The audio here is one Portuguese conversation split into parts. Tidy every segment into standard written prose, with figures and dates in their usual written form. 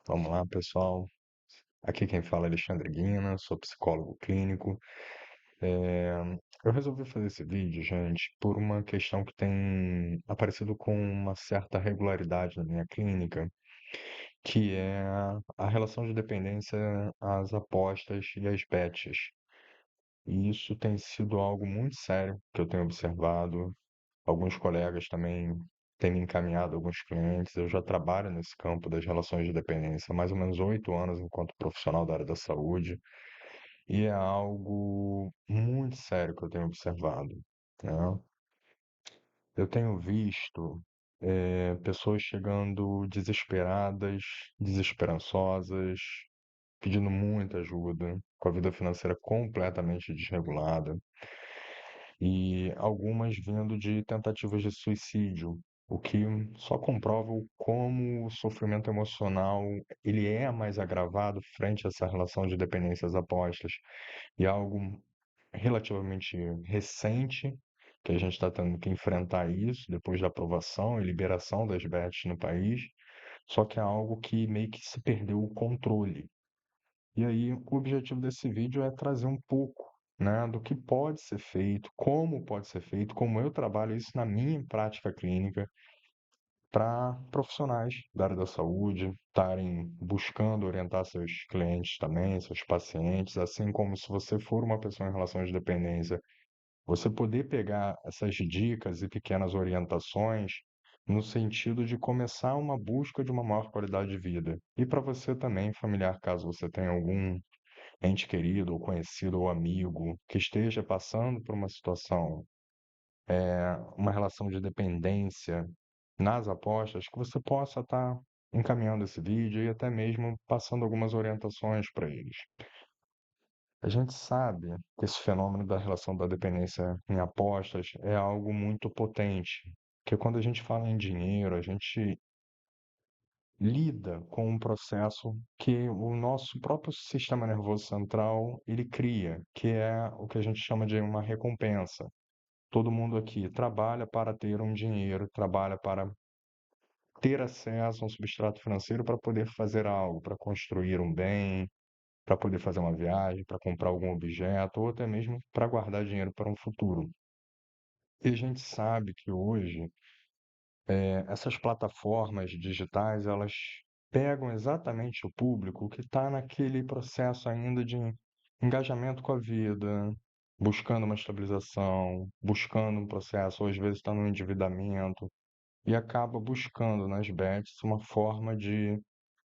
Vamos lá, pessoal. Aqui quem fala é Alexandre Guina, sou psicólogo clínico. É, Eu resolvi fazer esse vídeo, gente, por uma questão que tem aparecido com uma certa regularidade na minha clínica, que é a relação de dependência às apostas e às bets. E isso tem sido algo muito sério que eu tenho observado. Alguns colegas também têm me encaminhado alguns clientes. Eu já trabalho nesse campo das relações de dependência há mais ou menos 8 anos enquanto profissional da área da saúde, e é algo muito sério que eu tenho observado, né? Eu tenho visto pessoas chegando desesperadas, desesperançosas, pedindo muita ajuda, com a vida financeira completamente desregulada. E algumas vindo de tentativas de suicídio, o que só comprova o como o sofrimento emocional ele é mais agravado frente a essa relação de dependências apostas. E é algo relativamente recente que a gente está tendo que enfrentar isso depois da aprovação e liberação das bets no país, só que é algo que meio que se perdeu o controle. E aí, o objetivo desse vídeo é trazer um pouco, né, do que pode ser feito, como pode ser feito, como eu trabalho isso na minha prática clínica para profissionais da área da saúde estarem buscando orientar seus clientes também, seus pacientes, assim como se você for uma pessoa em relação de dependência, você poder pegar essas dicas e pequenas orientações no sentido de começar uma busca de uma maior qualidade de vida. E para você também, familiar, caso você tenha algum ente querido, ou conhecido, ou amigo que esteja passando por uma situação, uma relação de dependência nas apostas, que você possa estar encaminhando esse vídeo e até mesmo passando algumas orientações para eles. A gente sabe que esse fenômeno da relação da dependência em apostas é algo muito potente, que quando a gente fala em dinheiro, a gente lida com um processo que o nosso próprio sistema nervoso central ele cria, que é o que a gente chama de uma recompensa. Todo mundo aqui trabalha para ter um dinheiro, trabalha para ter acesso a um substrato financeiro para poder fazer algo, para construir um bem, para poder fazer uma viagem, para comprar algum objeto, ou até mesmo para guardar dinheiro para um futuro. E a gente sabe que hoje essas plataformas digitais, elas pegam exatamente o público que está naquele processo ainda de engajamento com a vida, buscando uma estabilização, buscando um processo, ou às vezes está no endividamento, e acaba buscando nas bets uma forma de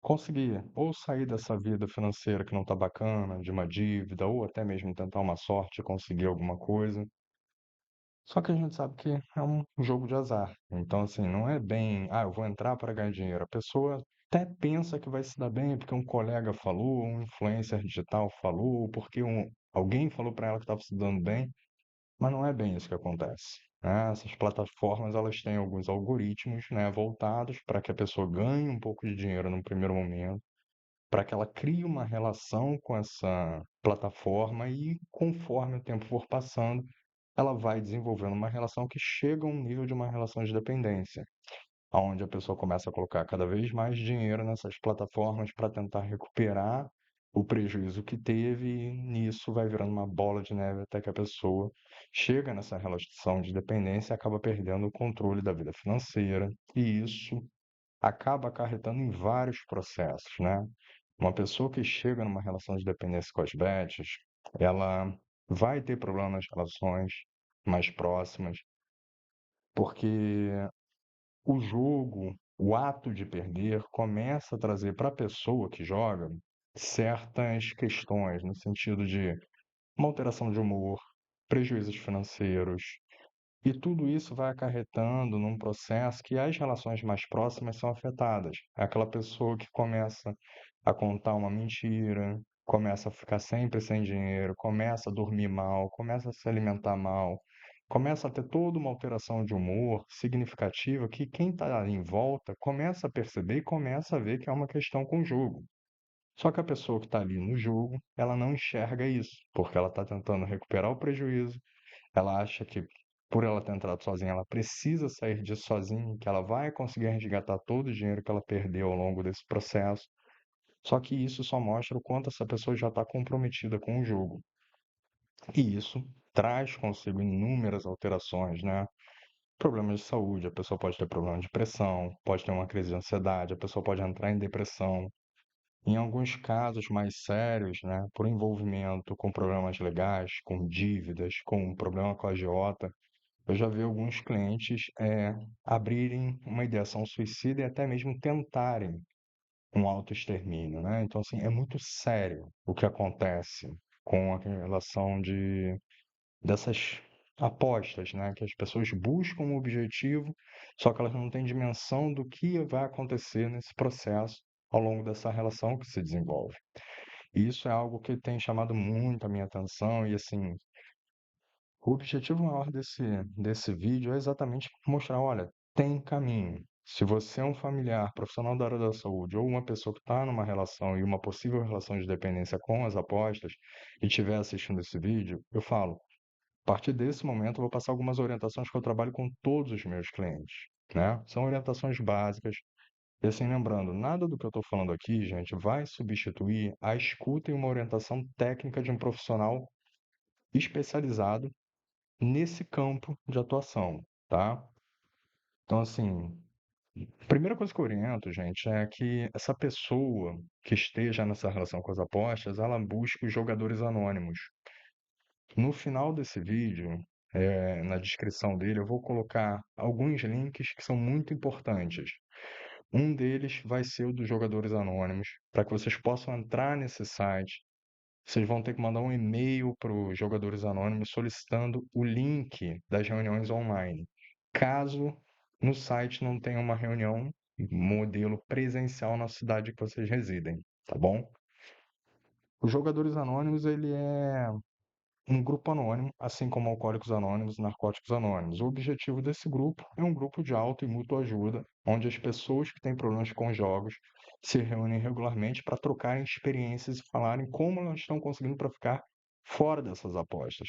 conseguir ou sair dessa vida financeira que não está bacana, de uma dívida, ou até mesmo tentar uma sorte e conseguir alguma coisa. Só que a gente sabe que é um jogo de azar. Então, assim, não é bem, eu vou entrar para ganhar dinheiro. A pessoa até pensa que vai se dar bem porque um colega falou, um influencer digital falou, porque alguém falou para ela que estava se dando bem, mas não é bem isso que acontece, né? Essas plataformas, elas têm alguns algoritmos, né, voltados para que a pessoa ganhe um pouco de dinheiro no primeiro momento, para que ela crie uma relação com essa plataforma e conforme o tempo for passando, ela vai desenvolvendo uma relação que chega a um nível de uma relação de dependência, aonde a pessoa começa a colocar cada vez mais dinheiro nessas plataformas para tentar recuperar o prejuízo que teve, e nisso vai virando uma bola de neve até que a pessoa chega nessa relação de dependência e acaba perdendo o controle da vida financeira, e isso acaba acarretando em vários processos, né? Uma pessoa que chega numa relação de dependência com as bets, ela vai ter problemas nas relações mais próximas, porque o jogo, o ato de perder, começa a trazer para a pessoa que joga certas questões, no sentido de uma alteração de humor, prejuízos financeiros, e tudo isso vai acarretando num processo que as relações mais próximas são afetadas. É aquela pessoa que começa a contar uma mentira, começa a ficar sempre sem dinheiro, começa a dormir mal, começa a se alimentar mal, começa a ter toda uma alteração de humor significativa que quem está em volta começa a perceber e começa a ver que é uma questão com o jogo. Só que a pessoa que está ali no jogo, ela não enxerga isso, porque ela está tentando recuperar o prejuízo, ela acha que por ela ter entrado sozinha, ela precisa sair disso sozinha, que ela vai conseguir resgatar todo o dinheiro que ela perdeu ao longo desse processo. Só que isso só mostra o quanto essa pessoa já está comprometida com o jogo. E isso traz consigo inúmeras alterações, né? Problemas de saúde, a pessoa pode ter problema de pressão, pode ter uma crise de ansiedade, a pessoa pode entrar em depressão. Em alguns casos mais sérios, né, por envolvimento com problemas legais, com dívidas, com um problema com a agiota, eu já vi alguns clientes abrirem uma ideação suicida e até mesmo tentarem um autoextermínio, né? Então, assim, é muito sério o que acontece com a relação dessas apostas, né? Que as pessoas buscam um objetivo, só que elas não têm dimensão do que vai acontecer nesse processo ao longo dessa relação que se desenvolve. E isso é algo que tem chamado muito a minha atenção e, assim, o objetivo maior desse vídeo é exatamente mostrar, olha, tem caminho. Se você é um familiar, profissional da área da saúde ou uma pessoa que está numa relação e uma possível relação de dependência com as apostas e estiver assistindo esse vídeo, eu falo, a partir desse momento, eu vou passar algumas orientações que eu trabalho com todos os meus clientes, né? São orientações básicas. E assim, lembrando, nada do que eu estou falando aqui, gente, vai substituir a escuta e uma orientação técnica de um profissional especializado nesse campo de atuação, tá? Então, assim, a primeira coisa que eu oriento, gente, é que essa pessoa que esteja nessa relação com as apostas, ela busque os jogadores anônimos. No final desse vídeo, na descrição dele, eu vou colocar alguns links que são muito importantes. Um deles vai ser o dos jogadores anônimos, para que vocês possam entrar nesse site. Vocês vão ter que mandar um e-mail para os jogadores anônimos solicitando o link das reuniões online. Caso no site não tenha uma reunião modelo presencial na cidade que vocês residem, tá bom? Os jogadores anônimos, ele é um grupo anônimo, assim como Alcoólicos Anônimos e Narcóticos Anônimos. O objetivo desse grupo é um grupo de auto e mútua ajuda, onde as pessoas que têm problemas com jogos se reúnem regularmente para trocarem experiências e falarem como elas estão conseguindo para ficar fora dessas apostas.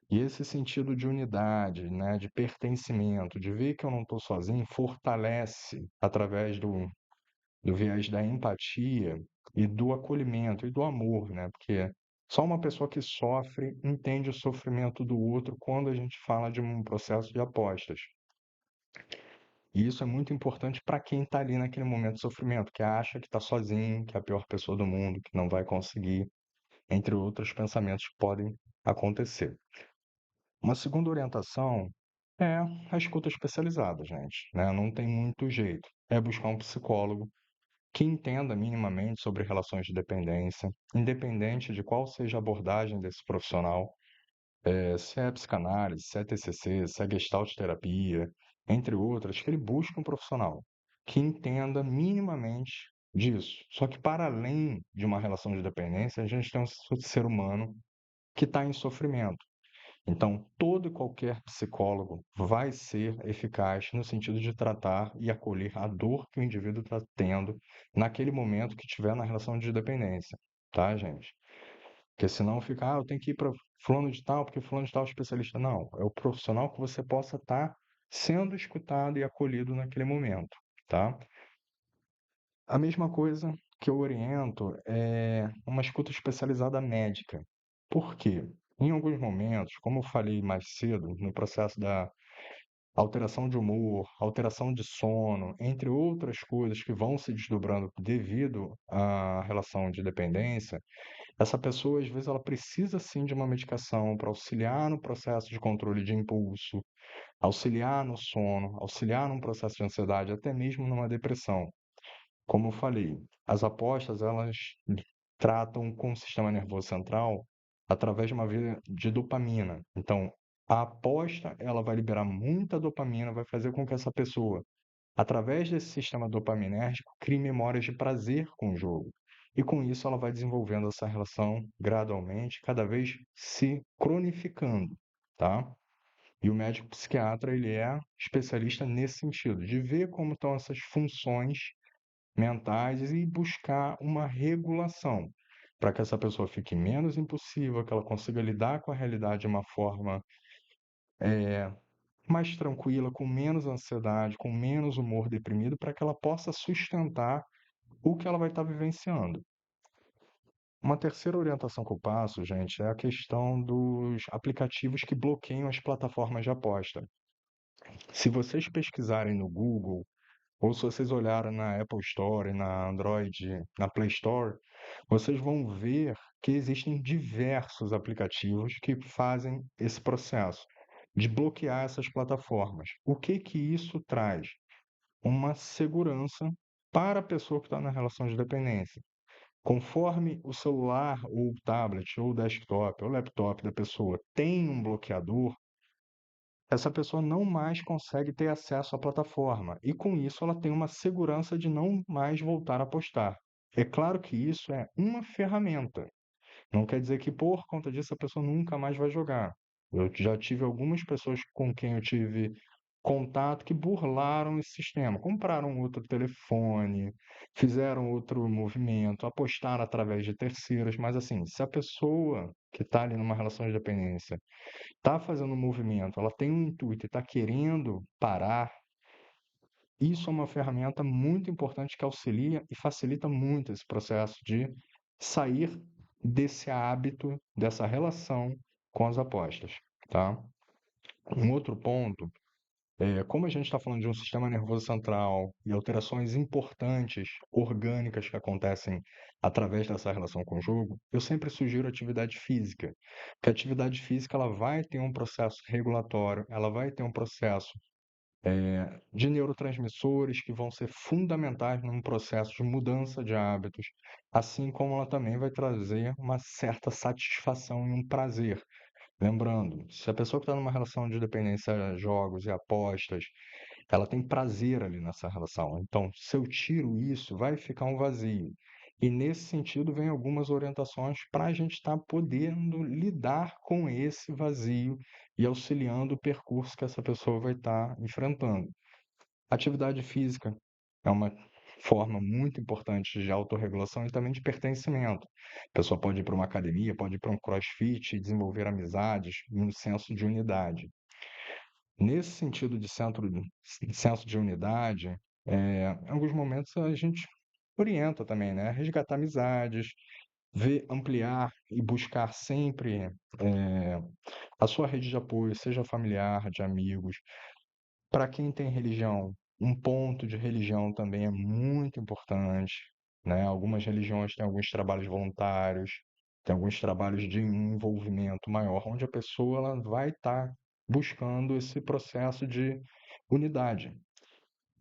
E esse sentido de unidade, né, de pertencimento, de ver que eu não estou sozinho, fortalece através do viés da empatia e do acolhimento e do amor, né? Porque só uma pessoa que sofre entende o sofrimento do outro quando a gente fala de um processo de apostas. E isso é muito importante para quem está ali naquele momento de sofrimento, que acha que está sozinho, que é a pior pessoa do mundo, que não vai conseguir, entre outros pensamentos que podem acontecer. Uma segunda orientação é a escuta especializada, gente, né? Não tem muito jeito. É buscar um psicólogo que entenda minimamente sobre relações de dependência, independente de qual seja a abordagem desse profissional, se é psicanálise, se é TCC, se é gestalt terapia, entre outras, que ele busque um profissional que entenda minimamente disso. Só que para além de uma relação de dependência, a gente tem um ser humano que está em sofrimento. Então, todo e qualquer psicólogo vai ser eficaz no sentido de tratar e acolher a dor que o indivíduo está tendo naquele momento que estiver na relação de dependência, tá, gente? Porque senão fica, eu tenho que ir para fulano de tal, porque fulano de tal é especialista. Não, é o profissional que você possa estar sendo escutado e acolhido naquele momento, tá? A mesma coisa que eu oriento é uma escuta especializada médica. Por quê? Em alguns momentos, como eu falei mais cedo, no processo da alteração de humor, alteração de sono, entre outras coisas que vão se desdobrando devido à relação de dependência, essa pessoa, às vezes, ela precisa sim de uma medicação para auxiliar no processo de controle de impulso, auxiliar no sono, auxiliar num processo de ansiedade, até mesmo numa depressão. Como eu falei, as apostas elas tratam com o sistema nervoso central através de uma via de dopamina. Então, a aposta ela vai liberar muita dopamina, vai fazer com que essa pessoa, através desse sistema dopaminérgico, crie memórias de prazer com o jogo. E com isso ela vai desenvolvendo essa relação gradualmente, cada vez se cronificando, tá? E o médico psiquiatra, ele é especialista nesse sentido, de ver como estão essas funções mentais e buscar uma regulação para que essa pessoa fique menos impulsiva, que ela consiga lidar com a realidade de uma forma mais tranquila, com menos ansiedade, com menos humor deprimido, para que ela possa sustentar o que ela vai estar vivenciando. Uma terceira orientação que eu passo, gente, é a questão dos aplicativos que bloqueiam as plataformas de aposta. Se vocês pesquisarem no Google, ou se vocês olharem na Apple Store, na Android, na Play Store, vocês vão ver que existem diversos aplicativos que fazem esse processo de bloquear essas plataformas. O que que isso traz? Uma segurança para a pessoa que está na relação de dependência. Conforme o celular, ou o tablet, ou o desktop, ou o laptop da pessoa tem um bloqueador, essa pessoa não mais consegue ter acesso à plataforma e, com isso, ela tem uma segurança de não mais voltar a postar. É claro que isso é uma ferramenta, não quer dizer que por conta disso a pessoa nunca mais vai jogar. Eu já tive algumas pessoas com quem eu tive contato que burlaram esse sistema, compraram outro telefone, fizeram outro movimento, apostaram através de terceiros, mas assim, se a pessoa que está ali numa relação de dependência está fazendo um movimento, ela tem um intuito e está querendo parar, isso é uma ferramenta muito importante que auxilia e facilita muito esse processo de sair desse hábito, dessa relação com as apostas, tá? Um outro ponto é, como a gente está falando de um sistema nervoso central e alterações importantes, orgânicas que acontecem através dessa relação com o jogo, eu sempre sugiro atividade física. Porque a atividade física ela vai ter um processo regulatório, ela vai ter um processo de neurotransmissores que vão ser fundamentais num processo de mudança de hábitos, assim como ela também vai trazer uma certa satisfação e um prazer. Lembrando, se a pessoa que está numa relação de dependência a jogos e apostas, ela tem prazer ali nessa relação. Então, se eu tiro isso, vai ficar um vazio. E nesse sentido, vem algumas orientações para a gente estar podendo lidar com esse vazio e auxiliando o percurso que essa pessoa vai estar enfrentando. Atividade física é uma forma muito importante de autorregulação e também de pertencimento. A pessoa pode ir para uma academia, pode ir para um crossfit, desenvolver amizades e um senso de unidade. Nesse sentido de senso de unidade, em alguns momentos a gente orienta também, né? Resgatar amizades, ver, ampliar e buscar sempre a sua rede de apoio, seja familiar, de amigos. Para quem tem religião, um ponto de religião também é muito importante, né? Algumas religiões têm alguns trabalhos voluntários, tem alguns trabalhos de envolvimento maior, onde a pessoa ela vai estar buscando esse processo de unidade.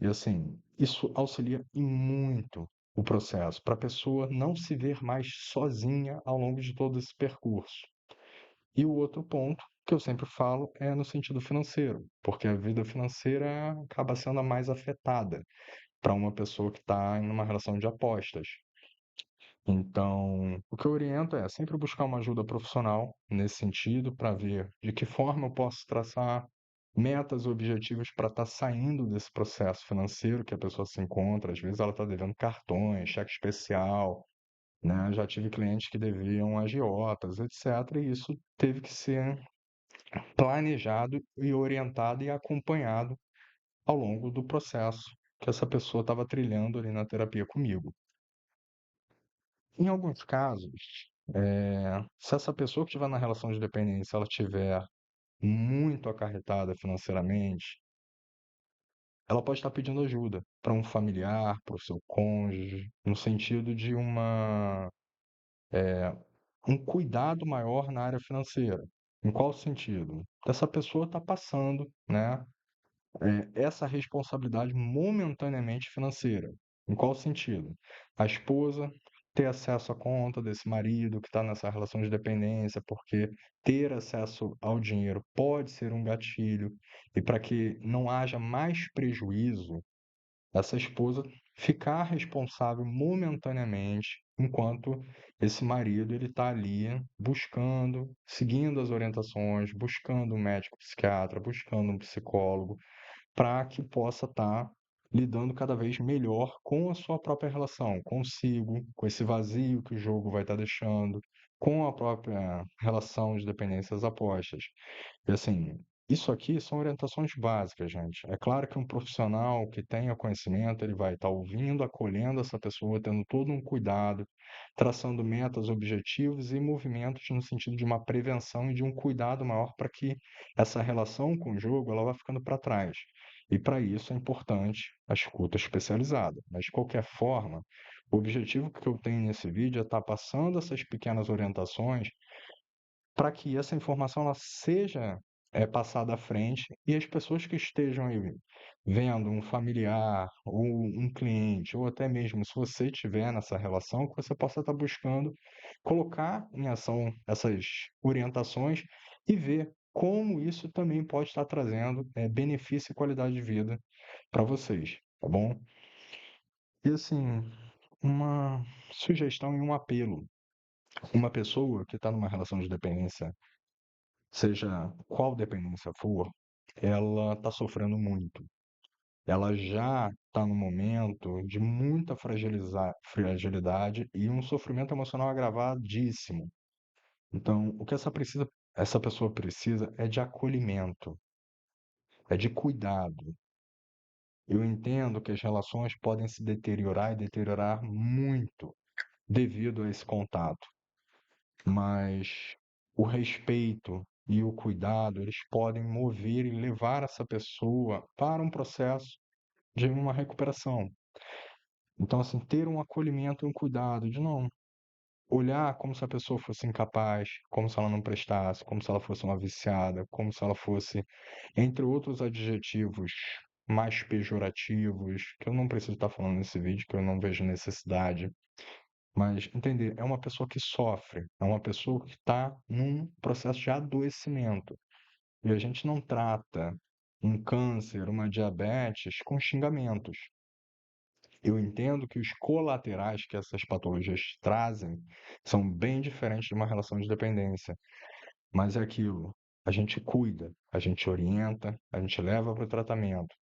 E assim, isso auxilia e muito o processo, para a pessoa não se ver mais sozinha ao longo de todo esse percurso. E o outro ponto que eu sempre falo é no sentido financeiro, porque a vida financeira acaba sendo a mais afetada para uma pessoa que está em uma relação de apostas. Então, o que eu oriento é sempre buscar uma ajuda profissional nesse sentido, para ver de que forma eu posso traçar metas e objetivos para estar saindo desse processo financeiro que a pessoa se encontra. Às vezes ela está devendo cartões, cheque especial, né? Já tive clientes que deviam agiotas, etc. E isso teve que ser planejado e orientado e acompanhado ao longo do processo que essa pessoa estava trilhando ali na terapia comigo. Em alguns casos, se essa pessoa que estiver na relação de dependência, ela tiver muito acarretada financeiramente, ela pode estar pedindo ajuda para um familiar, para o seu cônjuge, no sentido de um cuidado maior na área financeira. Em qual sentido? Essa pessoa está passando, né, essa responsabilidade momentaneamente financeira. Em qual sentido? A esposa ter acesso à conta desse marido que está nessa relação de dependência, porque ter acesso ao dinheiro pode ser um gatilho, e para que não haja mais prejuízo, essa esposa ficar responsável momentaneamente, enquanto esse marido ele está ali buscando, seguindo as orientações, buscando um médico psiquiatra, buscando um psicólogo, para que possa estar lidando cada vez melhor com a sua própria relação, consigo, com esse vazio que o jogo vai estar deixando, com a própria relação de dependências apostas. E assim, Isso aqui são orientações básicas, gente. É claro que um profissional que tenha conhecimento, ele vai estar ouvindo, acolhendo essa pessoa, tendo todo um cuidado, traçando metas, objetivos e movimentos no sentido de uma prevenção e de um cuidado maior para que essa relação com o jogo ela vá ficando para trás. E para isso é importante a escuta especializada. Mas de qualquer forma, o objetivo que eu tenho nesse vídeo é estar passando essas pequenas orientações para que essa informação ela seja passada à frente e as pessoas que estejam aí vendo um familiar ou um cliente, ou até mesmo se você estiver nessa relação, que você possa estar buscando colocar em ação essas orientações e ver como isso também pode estar trazendo benefício e qualidade de vida para vocês, tá bom? E assim, uma sugestão e um apelo. Uma pessoa que está numa relação de dependência, seja qual dependência for, ela está sofrendo muito. Ela já está num momento de muita fragilidade e um sofrimento emocional agravadíssimo. Então, o que essa pessoa precisa é de acolhimento, é de cuidado. Eu entendo que as relações podem se deteriorar e deteriorar muito devido a esse contato. Mas o respeito e o cuidado, eles podem mover e levar essa pessoa para um processo de uma recuperação. Então, assim, ter um acolhimento e um cuidado de não olhar como se a pessoa fosse incapaz, como se ela não prestasse, como se ela fosse uma viciada, como se ela fosse, entre outros adjetivos mais pejorativos, que eu não preciso estar falando nesse vídeo, que eu não vejo necessidade. Mas entender, é uma pessoa que sofre, é uma pessoa que está num processo de adoecimento. E a gente não trata um câncer, uma diabetes com xingamentos. Eu entendo que os colaterais que essas patologias trazem são bem diferentes de uma relação de dependência, mas é aquilo. A gente cuida, a gente orienta, a gente leva para o tratamento.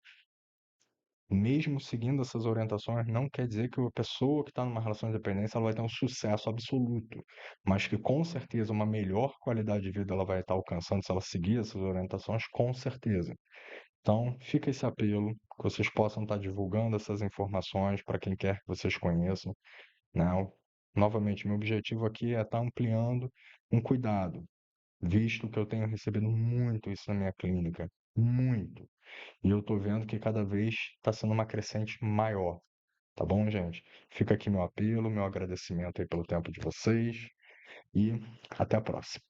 Mesmo seguindo essas orientações, não quer dizer que a pessoa que está numa relação de dependência ela vai ter um sucesso absoluto, mas que com certeza uma melhor qualidade de vida ela vai estar alcançando se ela seguir essas orientações, com certeza. Então, fica esse apelo, que vocês possam estar divulgando essas informações para quem quer que vocês conheçam, né? Novamente, meu objetivo aqui é estar ampliando um cuidado, visto que eu tenho recebido muito isso na minha clínica, muito. E eu tô vendo que cada vez está sendo uma crescente maior, tá bom, gente? Fica aqui meu apelo, meu agradecimento aí pelo tempo de vocês e até a próxima.